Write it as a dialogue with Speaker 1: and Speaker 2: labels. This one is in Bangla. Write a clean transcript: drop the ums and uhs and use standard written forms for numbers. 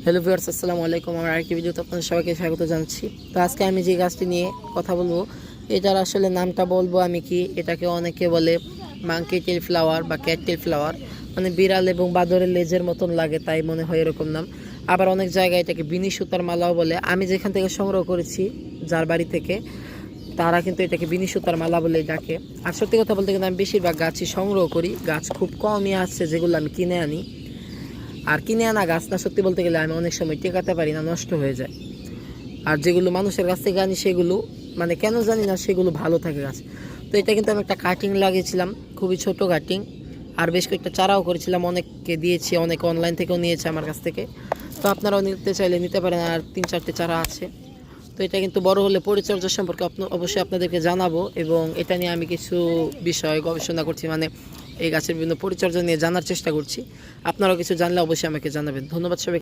Speaker 1: হ্যালো ভিউয়ার্স, আসসালামু আলাইকুম। আমার আরেকটি ভিডিওতে আপনাদের সবাইকে স্বাগত জানাচ্ছি। তো আজকে আমি যে গাছটি নিয়ে কথা বলবো, এটার আসলে নামটা বলবো আমি কি। এটাকে অনেকে বলে মাঙ্কি টেল ফ্লাওয়ার বা ক্যাট টেল ফ্লাওয়ার, মানে বিড়াল এবং বাদরের লেজের মতন লাগে, তাই মনে হয় এরকম নাম। আবার অনেক জায়গায় এটাকে বিনি সুতার মালাও বলে। আমি যেখান থেকে সংগ্রহ করেছি, যার বাড়ি থেকে, তারা কিন্তু এটাকে বিনি সুতার মালা বলে ডাকে। আর সত্যি কথা বলতে কিন্তু আমি বেশিরভাগ গাছই সংগ্রহ করি, গাছ খুব কমই আছে যেগুলো আমি কিনে আনি। আর কিনে আনা গাছ না, সত্যি বলতে গেলে আমি অনেক সময় টেকাতে পারি না, নষ্ট হয়ে যায়। আর যেগুলো মানুষের কাছ থেকে আনি সেগুলো মানে কেন জানি না, সেগুলো ভালো থাকে গাছ। তো এটা কিন্তু আমি একটা কাটিং লাগিয়েছিলাম, খুবই ছোট কাটিং। আর বেশ কয়েকটা চারাও করেছিলাম, অনেককে দিয়েছি, অনেকে অনলাইন থেকেও নিয়েছে আমার কাছ থেকে। তো আপনারাও নিতে চাইলে নিতে পারেন। আর 3-4টে চারা আছে। তো এটা কিন্তু বড় হলে পরিচর্যা সম্পর্কে অবশ্যই আপনাদেরকে জানাবো, এবং এটা নিয়ে আমি কিছু বিষয় গবেষণা করছি, মানে এই গাছের বিভিন্ন পরিচর্যা নিয়ে জানার চেষ্টা করছি। আপনারাও কিছু জানলে অবশ্যই আমাকে জানাবেন। ধন্যবাদ সবাই।